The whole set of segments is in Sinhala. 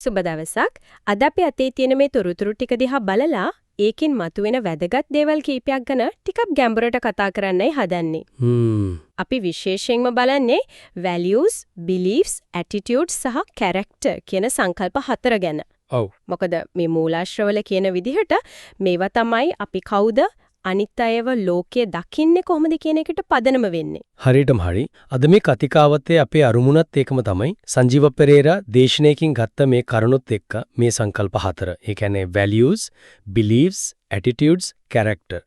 සුබ දවසක්. අද අපි අතේ තියෙන මේ තොරතුරු ටික දිහා බලලා ඒකෙන් මතුවෙන වැදගත් දේවල් කීපයක් ගැන ටිකක් ගැඹුරට කතා කරන්නයි හදන්නේ. අපි විශේෂයෙන්ම බලන්නේ values, beliefs, attitudes සහ character කියන සංකල්ප හතර ගැන. ඔව්. මොකද මේ මූලාශ්‍රවල කියන විදිහට මේවා තමයි අපි කවුද අනිත් අයව ලෝකයේ දකින්නේ කොහොමද කියන එකට පදනම වෙන්නේ. හරියටම හරි. අද මේ කතිකාවතේ අපේ අරුමුණත් ඒකම තමයි. සංජීව පෙරේරා දේශනාවකින් ගත්ත මේ කරුණුත් එක්ක මේ සංකල්ප හතර. ඒ කියන්නේ values, beliefs, attitudes, character.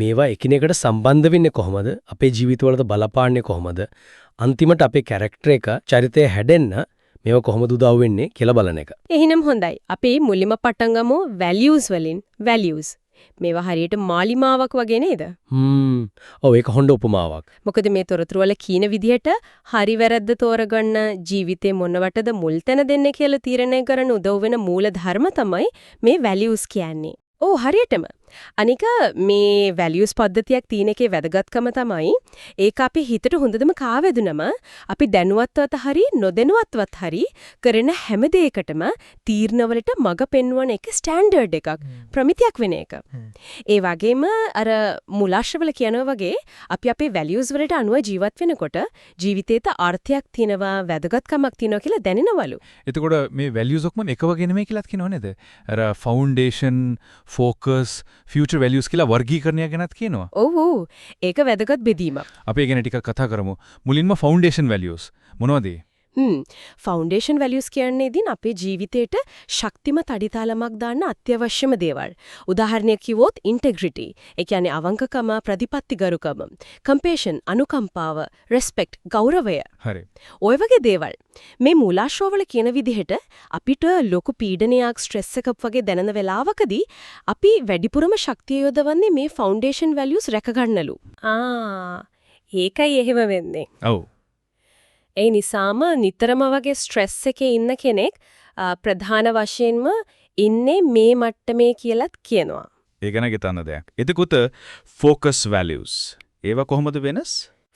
මේවා එකිනෙකට සම්බන්ධ වෙන්නේ කොහොමද? අපේ ජීවිතවලට බලපාන්නේ කොහොමද? අන්තිමට අපේ character එක චරිතය හැදෙන්න මේවා කොහොමද උදව් වෙන්නේ කියලා බලන එක. එහෙනම් හොඳයි. අපි මුලින්ම පටන් ගමු values වලින්. values මේවා හරියට මාලිමාවක් වගේ නේද? ඔව් ඒක හොඳ උපමාවක්. මොකද මේ තොරතුරු වල කීන විදිහට හරි වැරද්ද තෝරගන්න ජීවිතේ මොනවටද මුල් තැන දෙන්නේ කියලා තීරණය කරන්න උදව් වෙන මූල ධර්ම තමයි මේ values කියන්නේ. ඕ හරියටම. අනික මේ values පද්ධතියක් තියෙන එකේ වැදගත්කම තමයි ඒක අපි හිතට හොඳටම කාවැදුනම අපි දැනුවත්වත් හරි නොදැනුවත්වත් හරි කරන හැම දෙයකටම තීරණවලට මඟ පෙන්වන එක ස්ටෑන්ඩඩ් එකක් ප්‍රමිතියක් වෙන එක. ඒ වගේම අර මුලාශ්‍රවල කියනවා වගේ අපි අපේ values වලට අනුව ජීවත් වෙනකොට ජීවිතේට අර්ථයක් තියෙනවා වැදගත්කමක් තියෙනවා කියලා දැනෙනවලු. එතකොට මේ values ඔක්කොම එක වගේ නෙමෙයි කියලාත් කියනව නේද? අර foundation, focus, future values කියලා වර්ගීකරණය ගැනත් කියනවා. ඔව් ඒක වැදගත් බෙදීමක්. අපි ඒ ගැන ටිකක් කතා කරමු. මුලින්ම foundation values මොනවද? ෆවුන්ඩේෂන් වැලියුස් කියන්නේ ඉතින් අපේ ජීවිතේට ශක්තිමත් අඩිතාලමක් දාන්න අත්‍යවශ්‍යම දේවල්. උදාහරණයක් කිව්වොත් ඉන්ටෙග්‍රිටි, ඒ කියන්නේ අවංකකම, ප්‍රතිපත්තිගරුකම, කම්පැෂන්, අනුකම්පාව, රෙස්පෙක්ට්, ගෞරවය. හරි. ඔය වගේ දේවල්. මේ මූලාශ්‍රවල කියන විදිහට අපිට ලොකු පීඩනයක්, ස්ට්‍රෙස් එකක් වගේ දැනෙන වෙලාවකදී අපි වැඩිපුරම ශක්තිය යොදවන්නේ මේ ෆවුන්ඩේෂන් වැලියුස් රැකගන්නලු. ඒකයි එහෙම වෙන්නේ. ඔව්. ඒ නිසාම නිතරම වගේ ස්ට්‍රෙස් එකේ ඉන්න කෙනෙක් ප්‍රධාන වශයෙන්ම ඉන්නේ මේ මට්ටමේ කියලාත් කියනවා. ඒ ගැන හිතන්න දෙයක්. එතකොට focus values. ඒවා කොහොමද වෙනස්?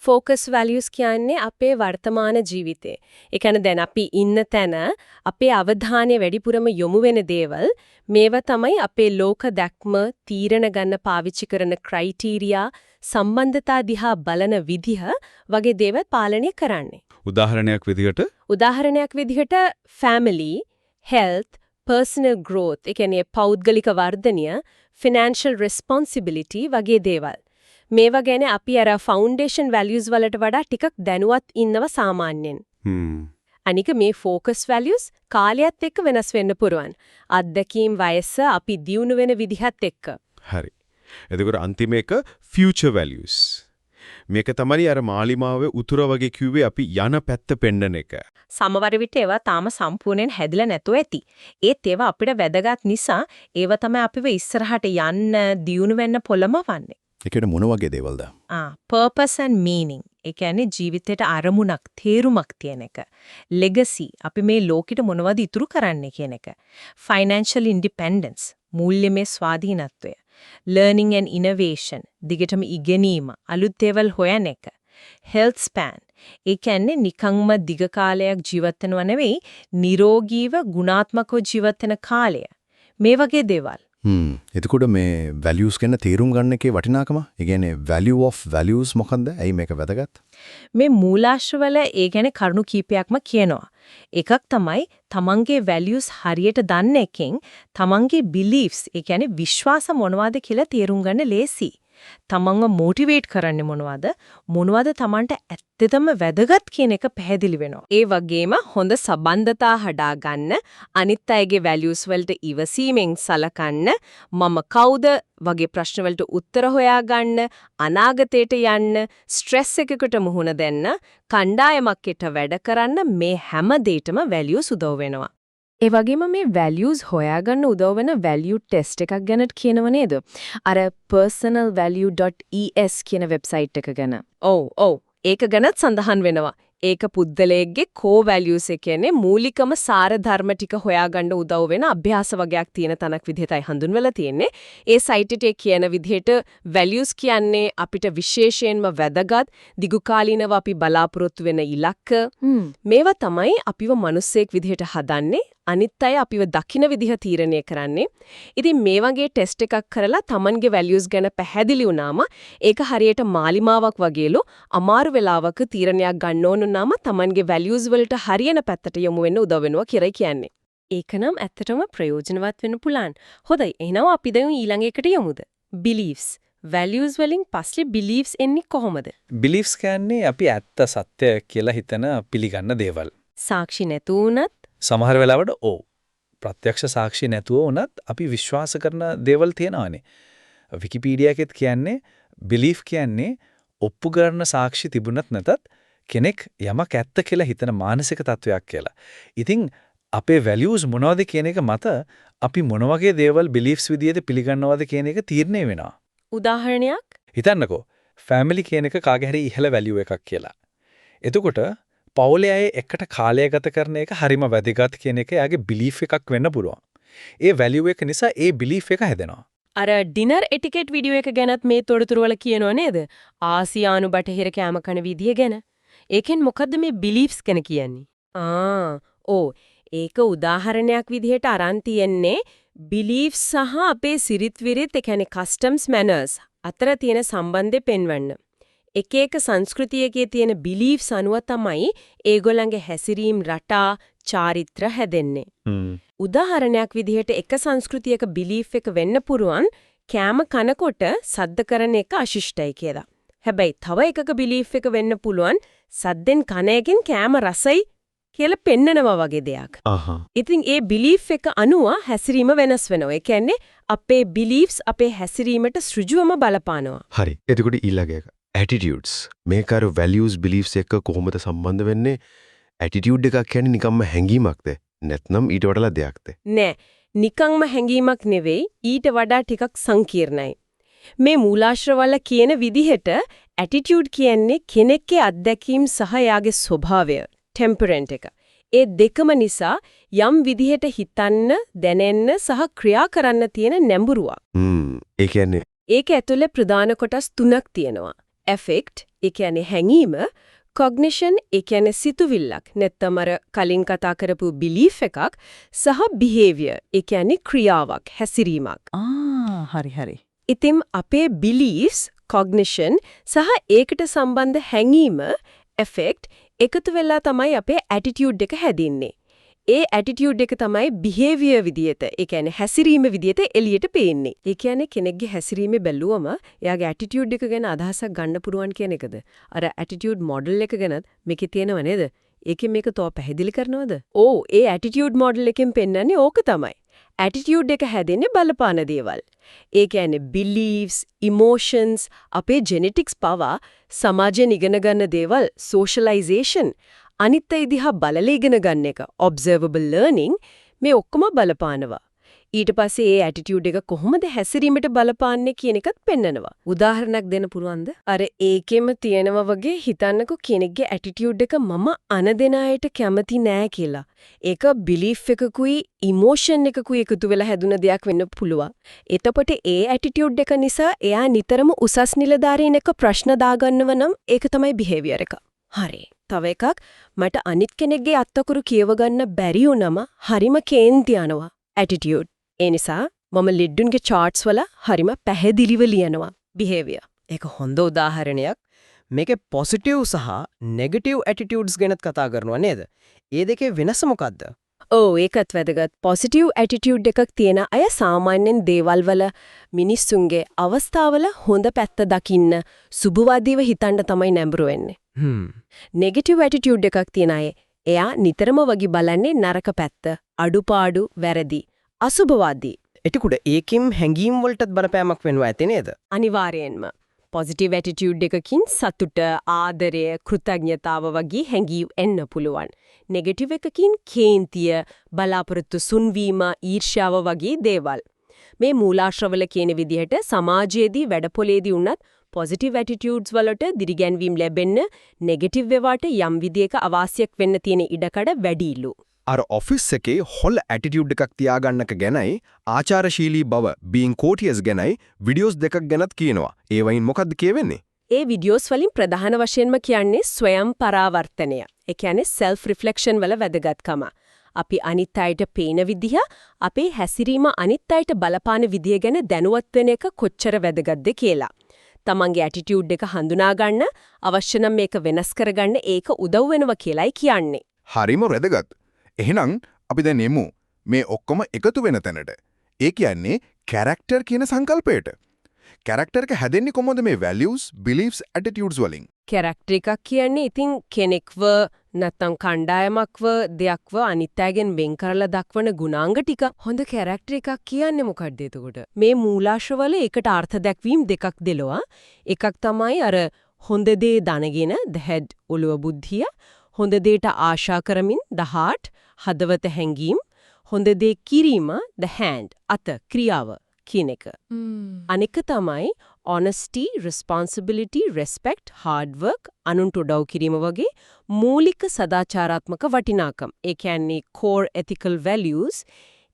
focus values කියන්නේ අපේ වර්තමාන ජීවිතේ. ඒ කියන්නේ දැන් අපි ඉන්න තැන අපේ අවධානය වැඩිපුරම යොමු වෙන දේවල් මේවා තමයි අපේ ලෝක දැක්ම තීරණ ගන්න පාවිච්චි කරන ක්‍රයිටීරියා සම්බන්ධතා දිහා බලන විදිහ වගේ දේවල් පාලනය කරන්නේ. උදාහරණයක් විදිහට family, health, personal growth, ඒ කියන්නේ පෞද්ගලික වර්ධනය, financial responsibility වගේ දේවල්. මේවා ගැන අපි අර foundation values වලට වඩා ටිකක් දැනුවත් ඉන්නව සාමාන්‍යයෙන්. අනික මේ focus values කාලයත් එක්ක වෙනස් වෙන්න පුරුවන්. අත්දැකීම් වයස අපි දියුණු වෙන විදිහත් එක්ක. හරි. එතකොට අන්තිම එක future values. මේක තමයි අර මාලිමාවේ උතුර වගේ කිව්වේ අපි යන පැත්ත පෙන්නන එක. සමවර විට ඒවා තාම සම්පූර්ණයෙන් හැදිලා නැතුව ඇති. ඒත් ඒවා අපිට වැදගත් නිසා ඒවා තමයි අපිව ඉස්සරහට යන්න දියුණු වෙන්න පොළඹවන්නේ. ඒකට මොන වගේ දේවල්ද? purpose and meaning. ඒ කියන්නේ ජීවිතේට අරමුණක්, තේරුමක් තියෙන එක. legacy. අපි මේ ලෝකෙට මොනවද ඉතුරු කරන්නේ කියන එක. financial independence. මූල්‍යමය ස්වාධීනත්වය. learning and innovation. දිගටම ඉගෙනීම, අලුත් දේවල් හොයන එක. health span. ඒ කියන්නේ නිකම්ම දිග කාලයක් ජීවත් වෙනව නෙවෙයි, නිරෝගීව ගුණාත්මකව ජීවත් වෙන කාලය. මේ වගේ දේවල්. එතකොට මේ values ගැන තේරුම් ගන්න එකේ වටිනාකම, ඒ කියන්නේ value of values මොකක්ද? ඇයි මේක වැදගත්? මේ මූලාශ්‍රවල ඒ ගැන කරුණු කීපයක්ම කියනවා. එකක් තමයි තමන්ගේ values හරියට දන්න එකෙන් තමන්ගේ beliefs, ඒ කියන්නේ විශ්වාස මොනවද කියලා තේරුම් ගන්න ලේසි. තමන්ව motivate කරන්නේ මොනවද තමන්ට ඇත්තටම වැදගත් කියන එක පැහැදිලි වෙනවා. ඒ වගේම හොඳ සම්බන්ධතා හදාගන්න, අනිත් අයගේ values වලට ඉවසීමෙන් සලකන්න, මම කවුද වගේ ප්‍රශ්න වලට උත්තර හොයාගන්න, අනාගතයට යන්න, ස්ට්‍රෙස් එකකට මුහුණ දෙන්න, කණ්ඩායමක් එක්ක වැඩ කරන්න මේ හැම දෙයකම values උදව් වෙනවා. ඒ වගේම මේ values හොයාගන්න උදව් වෙන value test එකක් ගැනත් කියනව නේද? අර personalvalue.es කියන වෙබ්සයිට් එක ගැන. ඔව්. ඒක ගැනත් සඳහන් වෙනවා. ඒක පුද්දලයේගේ කෝ වැලියුස් එක කියන්නේ මූලිකම සාර ධර්ම ටික හොයාගන්න උදව් වෙන අභ්‍යාස වගයක් තියෙන තැනක් විදිහටයි හඳුන්වලා තියෙන්නේ. ඒ සයිට් එකේ කියන විදිහට වැලියුස් කියන්නේ අපිට විශේෂයෙන්ම වැදගත් දිගුකාලීනව අපි බලාපොරොත්තු වෙන ඉලක්ක. මේවා තමයි අපිව මිනිස්සෙක් විදිහට හදන්නේ. අනිත් අය අපිව දකින්න විදිහ තීරණය කරන්නේ. ඉතින් මේ වගේ ටෙස්ට් එකක් කරලා Tamanගේ වැලියුස් ගැන පැහැදිලි වුණාම ඒක හරියට මාලිමාවක් වගේලු අමාරු වෙලාවක තීරණයක් ගන්න ඕන නම් Tamanගේ වැලියුස් වලට හරියන පැත්තට යොමු වෙන්න උදව් වෙනවා කියලා කියන්නේ. ඒකනම් ඇත්තටම ප්‍රයෝජනවත් වෙන්න පුළුවන්. හොඳයි එහෙනම් අපි දැන් ඊළඟ එකට යමුද? beliefs. values වලින් පස්සේ beliefs එන්නේ කොහොමද? beliefs කියන්නේ අපි ඇත්ත සත්‍ය කියලා හිතන පිළිගන්න දේවල්. සාක්ෂි නැතු වුණත් සමහර වෙලාවට ප්‍රත්‍යක්ෂ සාක්ෂි නැතුව වුණත් අපි විශ්වාස කරන දේවල් තියෙනවානේ. විකිපීඩියා එකෙත් කියන්නේ belief කියන්නේ ඔප්පු කරන සාක්ෂි තිබුණත් නැතත් කෙනෙක් යමක් ඇත්ත කියලා හිතන මානසික තත්වයක් කියලා. ඉතින් අපේ values මොනවද කියන එක මත අපි මොන වගේ දේවල් beliefs විදියට පිළිගන්නවද කියන එක තීරණය වෙනවා. උදාහරණයක් හිතන්නකෝ family කියන එක කාගේ හරි ඉහළ value එකක් කියලා. එතකොට පවුලේ අය එකට කාලය ගත කරන එක හරිම වැදගත් කියන එක යාගේ belief එකක් වෙන්න පුළුවන්. ඒ value එක නිසා ඒ belief එක හැදෙනවා. අර ඩිනර් එටිකට් වීඩියෝ එක ගැනත් මේ තොරතුරු වල කියනව නේද? ආසියානු බටහිර කෑම කන විදිය ගැන. ඒකෙන් මොකද්ද මේ beliefs ගැන කියන්නේ? ඒක උදාහරණයක් විදිහට අරන් තියෙන්නේ beliefs සහ අපේ සිරිත් විරිත් ඒ කියන්නේ customs manners අතර තියෙන සම්බන්ධය පෙන්වන්න. එක එක සංස්කෘතියකේ තියෙන beliefs අනුව තමයි ඒගොල්ලන්ගේ හැසිරීම් රටා චාරිත්‍ර හැදෙන්නේ. උදාහරණයක් විදිහට එක සංස්කෘතියක belief එක වෙන්න පුරුවන් කෑම කනකොට සද්ද කරන එක අශිෂ්ටයි කියලා. හැබැයි තව එකක belief එක වෙන්න පුළුවන් සද්දෙන් කන එකෙන් කෑම රසයි කියලා පෙන්නනවා වගේ දෙයක්. ඉතින් ඒ belief එක අනුව හැසිරීම වෙනස් වෙනවා. ඒ කියන්නේ අපේ beliefs අපේ හැසිරීමට සෘජුවම බලපානවා. හරි. එතකොට ඊළඟ එක attitudes. මේක අර values beliefs එක්ක කොහොමද සම්බන්ධ වෙන්නේ? attitude එකක් කියන්නේ නිකම්ම හැඟීමක්ද? නැත්නම් ඊට වඩා දෙයක්ද? නෑ. නිකම්ම හැඟීමක් නෙවෙයි ඊට වඩා ටිකක් සංකීර්ණයි. මේ මූලාශ්‍රවල කියන විදිහට attitude කියන්නේ කෙනෙක්ගේ අත්දැකීම් සහ යාගේ ස්වභාවය, temperament එක. ඒ දෙකම නිසා යම් විදිහට හිතන්න, දැනෙන්න සහ ක්‍රියා කරන්න තියෙන නැඹුරුවක්. ඒ කියන්නේ ඒක ඇතුලේ ප්‍රධාන කොටස් තුනක් තියෙනවා. affect ඒ කියන්නේ හැඟීම, cognition ඒ කියන්නේ සිතුවිල්ලක් නැත්නම් අර කලින් කතා කරපු belief එකක් සහ behavior ඒ කියන්නේ ක්‍රියාවක්, හැසිරීමක්. හරි. ඉතින් අපේ beliefs, cognition සහ ඒකට සම්බන්ධ හැඟීම, affect එකතු වෙලා තමයි අපේ attitude එක හැදින්නේ. ඒ attitude එක තමයි behavior විදියට, ඒ කියන්නේ හැසිරීම විදියට එළියට පේන්නේ. ඒ කියන්නේ කෙනෙක්ගේ හැසිරීම බැලුවම එයාගේ attitude එක ගැන අදහසක් ගන්න පුරුවන් කියන එකද? අර attitude model එක ගැනත් මේකේ තියෙනව නේද? ඒකෙන් මේක තව පැහැදිලි කරනවද? ඒ attitude model එකෙන් පෙන්නන්නේ ඕක තමයි. attitude එක හැදෙන්නේ බලපාන දේවල්. ඒ කියන්නේ beliefs, emotions, අපේ genetics පවා සමාජයෙන් ඉගෙන ගන්න දේවල්, socialization අනිත් අය දිහා බලලා ඉගෙන ගන්න එක observable learning මේ ඔක්කොම බලපානවා. ඊට පස්සේ ඒ attitude එක කොහොමද හැසිරීමට බලපාන්නේ කියන එකත් පෙන්නනවා. උදාහරණයක් දෙන්න පුරුවන්ද? අර ඒකෙම තියෙනවා වගේ හිතන්නකෝ කෙනෙක්ගේ attitude එක මම අනදෙන අයට කැමති නෑ කියලා. ඒක belief එකකුයි emotion එකකුයි එකතු වෙලා හැදුන දෙයක් වෙන්න පුළුවන්. එතකොට ඒ attitude එක නිසා එයා නිතරම උසස් නිලධාරීන් එක්ක ප්‍රශ්න දාගන්නව නම් ඒක තමයි behavior එක. හරි. තව එකක් මට අනිත් කෙනෙක්ගේ අත්අකුරු කියව ගන්න බැරි වුනම හරිම කේන්ති යනවා attitude. ඒ නිසා මම ලිඩ්ඩුන්ගේ charts වල හරිම පැහැදිලිව ලියනවා behavior. ඒක හොඳ උදාහරණයක්. මේකේ positive සහ negative attitudes ගැනත් කතා කරනවා නේද? ඒ දෙකේ වෙනස මොකද්ද? ඒකත් වැදගත්. positive attitude එකක් තියෙන අය සාමාන්‍යයෙන් දේවල් වල මිනිස්සුන්ගේ අවස්ථාවල හොඳ පැත්ත දකින්න සුබවාදීව හිතන්න තමයි නැඹුරු වෙන්නේ. negative attitude එකක් තියෙන අය එයා නිතරම වගේ බලන්නේ නරක පැත්ත, අඩුපාඩු, වැරදි, අසුබවාදී. එතකොට ඒකෙන් හැඟීම් වලටත් බලපෑමක් වෙනවා ඇති නේද? අනිවාර්යෙන්ම. positive attitude එකකින් සතුට, ආදරය, කෘතඥතාව වගේ හැඟීම් එන්න පුළුවන්. negative එකකින් කේන්තිය, බලාපොරොත්තු සුන්වීම, ඊර්ෂ්‍යාව වගේ දේවල්. මේ මූලාශ්‍රවල කියන විදිහට සමාජයේදී වැඩපොලේදී වුණත් පොසිටිව් ඇටිටියුඩ්ස් වලට දිරිගැන්වීම් ලැබෙන්න නෙගටිව් ඒවාට යම් විදියක අවාසියක් වෙන්න තියෙන ඉඩකඩ වැඩිලු. අර ඔෆිස් එකේ හොල් ඇටිටියුඩ් එකක් තියාගන්නක ගැනයි ආචාරශීලී බව being courteous ගැනයි වීඩියෝස් දෙකක් ගැනත් කියනවා. ඒ වයින් මොකද්ද කියවෙන්නේ? ඒ වීඩියෝස් වලින් ප්‍රධාන වශයෙන්ම කියන්නේ ස්වයං පරාවර්තනය. ඒ කියන්නේ self reflection වල වැදගත්කම. අපි අනිත් අයට පේන විදිහ, අපේ හැසිරීම අනිත් අයට බලපාන විදිය ගැන දැනුවත් වෙන එක කොච්චර වැදගත්ද කියලා. තමන්ගේ ඇටිටියුඩ් එක හඳුනා ගන්න, අවශ්‍ය නම් මේක වෙනස් කරගන්න ඒක උදව් වෙනවා කියලායි කියන්නේ. හරිම වැදගත්. එහෙනම් අපි දැන් එමු මේ ඔක්කොම එකතු වෙන තැනට. ඒ කියන්නේ කැරක්ටර් කියන සංකල්පයට. කැරක්ටර් එක හැදෙන්නේ කොහොමද මේ values, beliefs, attitudes වලින්? කැරක්ටර් එකක් කියන්නේ ඉතින් කෙනෙක්ව නැත්නම් කණ්ඩායමක්ව දෙයක්ව අනිත් අයගෙන් වෙන් කරලා දක්වන ගුණාංග ටික. හොඳ කැරක්ටර් එකක් කියන්නේ මොකක්ද එතකොට? මේ මූලාශ්‍රවල ඒකට අර්ථ දැක්වීම දෙකක් දෙලවා. එකක් තමයි අර හොඳ දේ දැනගෙන the head ඔළුව බුද්ධිය, හොඳ දේට ආශා කරමින් the heart හදවත හැඟීම්, හොඳ දේ කිරීම the hand අත ක්‍රියාව කියන එක. අනික තමයි honesty, responsibility, respect, hard work, අනුන්ට උදව් කිරීම වගේ මූලික සදාචාරාත්මක වටිනාකම්. ඒ කියන්නේ core ethical values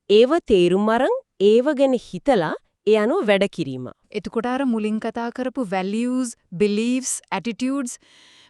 ඒව තේරුම් අරන් ඒව ගැන හිතලා ඒ අනුව වැඩ කිරීම. එතකොට අර මුලින් කතා කරපු values, beliefs, attitudes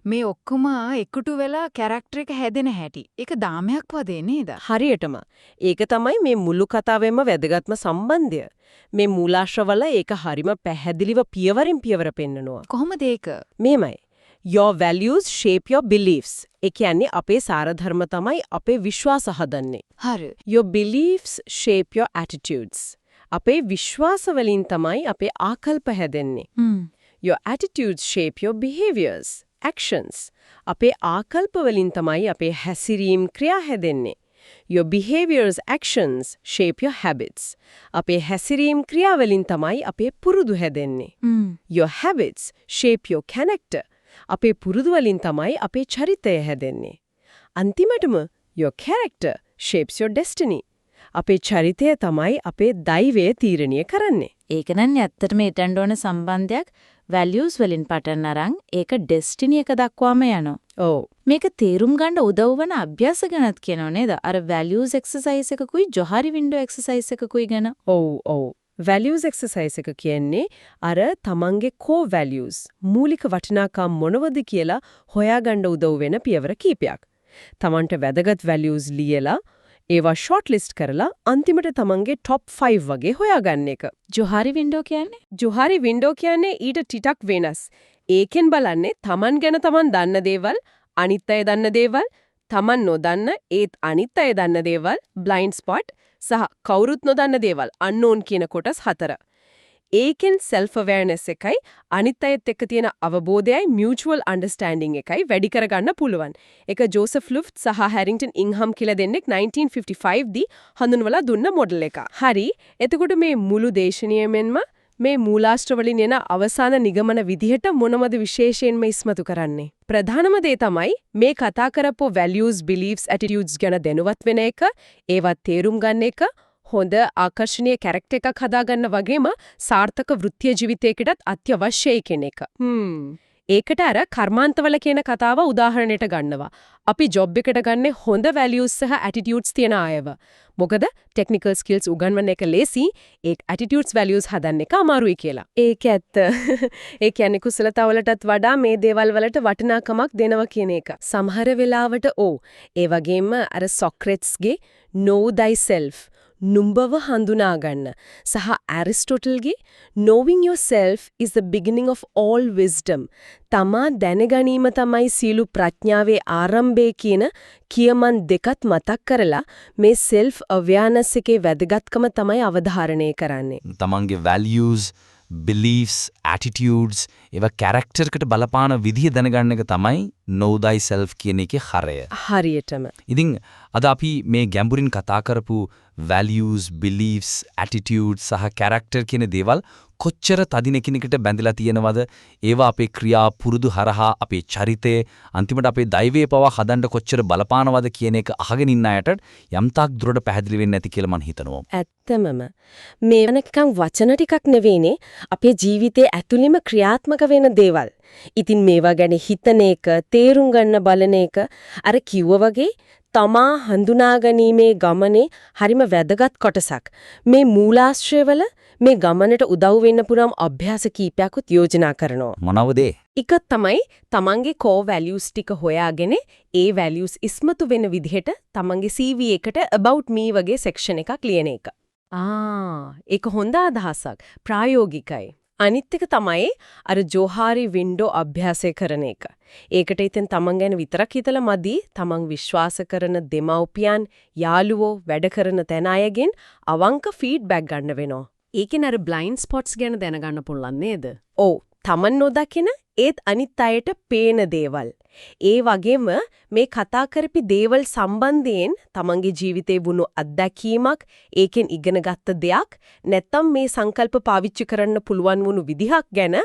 මේ ඔක්කොම එකතු වෙලා කැරක්ටර් එක හැදෙන හැටි. ඒක දාමයක් වගේ නේද? හරියටම. ඒක තමයි මේ මුළු කතාවෙම වැදගත්ම සම්බන්ධය. මේ මූලාශ්‍රවල ඒක හරිම පැහැදිලිව පියවරින් පියවර පෙන්නනවා. කොහොමද ඒක? මේමයි. Your values shape your beliefs. ඒ කියන්නේ අපේ සාරධර්ම තමයි අපේ විශ්වාස හදන්නේ. හරි. Your beliefs shape your attitudes. අපේ විශ්වාස වලින් තමයි අපේ ආකල්ප හැදෙන්නේ. Your attitudes shape your behaviors. actions. අපේ ආකල්ප වලින් තමයි අපේ හැසිරීම් ක්‍රියා හැදෙන්නේ. Your behaviors actions shape your habits. අපේ හැසිරීම් ක්‍රියා වලින් තමයි අපේ පුරුදු හැදෙන්නේ. Your habits shape your character. අපේ පුරුදු වලින් තමයි අපේ චරිතය හැදෙන්නේ. අන්තිමටම your character shapes your destiny. අපේ චරිතය තමයි අපේ දෛවය තීරණය කරන්නේ. ඒක නම් ඇත්තටම ඊටන්න ඕන සම්බන්ධයක් values වලින් පටන් අරන් ඒක destiny එක දක්වාම යනවා. ඔව්. මේක තේරුම් ගන්න උදව් වෙන අභ්‍යාස ගැනත් කියනෝ නේද? අර values exercise එකකුයි Johari window exercise එකකුයි ගැන. ඔව්. values exercise එක කියන්නේ අර තමන්ගේ core values මූලික වටිනාකම් මොනවද කියලා හොයාගන්න උදව් වෙන පියවර කීපයක්. තමන්ට වැදගත් values ලියලා ඒවා shortlist කරලා අන්තිමට තමන්ගේ top 5 වගේ හොයාගන්න එක. Johari window කියන්නේ? Johari window කියන්නේ ඊට ටිකක් වෙනස්. ඒකෙන් බලන්නේ තමන් ගැන තමන් දන්න දේවල්, අනිත් අය දන්න දේවල්, තමන් නොදන්න ඒත් අනිත් අය දන්න දේවල්, blind spot සහ කවුරුත් නොදන්න දේවල් unknown කියන කොටස් 4. ඒකෙන් self awareness එකයි අනිත් අයත් එක්ක තියෙන අවබෝධයයි mutual understanding එකයි වැඩි කරගන්න පුළුවන්. ඒක ජෝසප් ලුෆ්ට් සහ හැරින්ග්ටන් ඉන්හම් කියලා දෙන්නෙක් 1955 දී හඳුන්වලා දුන්න මොඩල් එක. හරි. එතකොට මේ මුළු දේශනියෙන්ම මේ මූලාශ්‍ර වලින් එන අවසාන නිගමන විදිහට මොනවද විශේෂයෙන්ම ඉස්මතු කරන්නේ? ප්‍රධානම දේ තමයි මේ කතා කරපු values, beliefs, attitudes ගැන දැනුවත් වෙන එක, ඒවත් තේරුම් ගන්න එක, හොඳ ආකර්ෂණීය කැරක්ටර් එකක් හදාගන්න වගේම සාර්ථක වෘත්තීය ජීවිතයකටත් අත්‍යවශ්‍යයි කියන එක. ඒකට අර කර්මාන්තවල කියන කතාව උදාහරණයට ගන්නවා. අපි ජොබ් එකට ගන්නේ හොඳ values සහ attitudes තියන අයව. මොකද technical skills උගන්වන එක ලේසි, ඒ attitudes values හදන්න එක අමාරුයි කියලා. ඒක ඇත්ත. ඒ කියන්නේ කුසලතාවලටත් වඩා මේ දේවල් වලට වටිනාකමක් දෙනවා කියන එක. සමහර වෙලාවට ඒ වගේම අර සොක්‍රට්ස්ගේ know thyself නුඹව හඳුනා ගන්න සහ ඇරිස්ටෝටල්ගේ knowing yourself is the beginning of all wisdom තමා දැනගැනීම තමයි සීළු ප්‍රඥාවේ ආරම්භය කියන කියමන් දෙකත් මතක් කරලා මේ self awareness එකේ වැදගත්කම තමයි අවධාරණය කරන්නේ. තමන්ගේ values, beliefs, attitudes ඒවා character එකට බලපාන විදිය දැනගන්න එක තමයි know thyself කියන එකේ හරය. හරියටම. ඉතින් අද අපි මේ ගැඹුරින් කතා කරපු values, beliefs, attitudes සහ character කියන දේවල් කොච්චර තදින් එකිනෙකට බැඳලා තියෙනවද? ඒවා අපේ ක්‍රියා පුරුදු හරහා අපේ චරිතය අන්තිමට අපේ දෛවයේ පවා හදන්න කොච්චර බලපානවද කියන එක අහගෙන ඉන්න අයට යම්තාක් දුරට පැහැදිලි වෙන්නේ නැති කියලා මම හිතනවා. ඇත්තමම මේ වෙනකන් වචන ටිකක් නෙවෙයිනේ අපේ ජීවිතයේ ඇතුළෙම ක්‍රියාත්මක වෙන දේවල්. ඉතින් මේවා ගැන හිතන එක, තේරුම් ගන්න බලන එක අර කිව්වා වගේ තමා හඳුනා ගැනීමේ ගමනේ හරිම වැදගත් කොටසක්. මේ මූලාශ්‍රයවල මේ ගමනට උදව් වෙන්න පුරම් අභ්‍යාස කීපයක්ත් යෝජනා කරනවා. මොනවද ඒ? එක තමයි තමන්ගේ core values ටික හොයාගෙන ඒ values ඉස්මතු වෙන විදිහට තමන්ගේ CV එකට about me වගේ section එකක් ලියන එක. ඒක හොඳ අදහසක්. ප්‍රායෝගිකයි. අනිත් එක තමයි අර ජෝහාරි වින්ඩෝ අභ්‍යාසය කරන එක. ඒකට ඉතින් තමන් ගැන විතරක් හිතලා මදි තමන් විශ්වාස කරන දෙමව්පියන්, යාළුවෝ, වැඩ කරන තැන අයගෙන් අවංක ෆීඩ්බැක් ගන්න වෙනවා. ඒකෙන් අර බ්ලයින්ඩ් ස්පොට්ස් ගැන දැනගන්න පුළුවන් නේද? ඔව්. තමන් නොදකින ඒත් අනිත් අයට පේන දේවල්. ඒ වගේම මේ කතා කරපි දේවල් සම්බන්ධයෙන් තමන්ගේ ජීවිතේ වුණු අත්දැකීමක්, ඒකෙන් ඉගෙනගත්ත දෙයක්, නැත්නම් මේ සංකල්ප පාවිච්චි කරන්න පුළුවන් වුණු විදිහක් ගැන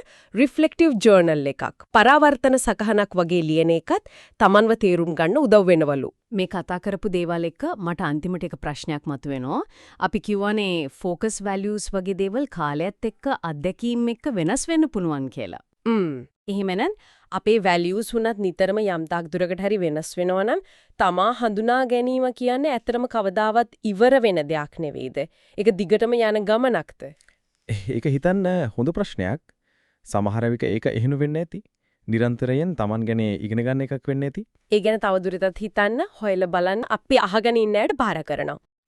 රිෆ්ලෙක්ටිව් ජර්නල් එකක්, පරාවර්තන සකහනක් වගේ ලියන එකත් තමන්ව තේරුම් ගන්න උදව් වෙනවලු. මේ කතා කරපු දේවල් එක්ක මට අන්තිමට එක ප්‍රශ්නයක් මතුවෙනවා. අපි කියවනේ ફોකස් වැලියුස් වගේ දේවල් කාලයත් එක්ක අත්දැකීම් එක්ක වෙනස් වෙන්න පුළුවන් කියලා. එහෙමනම් අපේ වැලියුස් උනත් නිතරම යම් තාක් දුරකට හරි වෙනස් වෙනවා නම් තමා හඳුනා ගැනීම කියන්නේ ඇත්තටම කවදාවත් ඉවර වෙන දෙයක් නෙවෙයිද? ඒක දිගටම යන ගමනක්ද? ඒක හිතන්න හොඳ ප්‍රශ්නයක්. සමහර විට ඒක එහෙනු වෙන්නේ නැති. නිරන්තරයෙන් Taman ගැන ඉගෙන ගන්න එකක් වෙන්නේ නැති. ඒ ගැන තවදුරටත් හිතන්න, හොයලා බලන්න අපි අහගෙන ඉන්න ඇයට බාර කරනවා.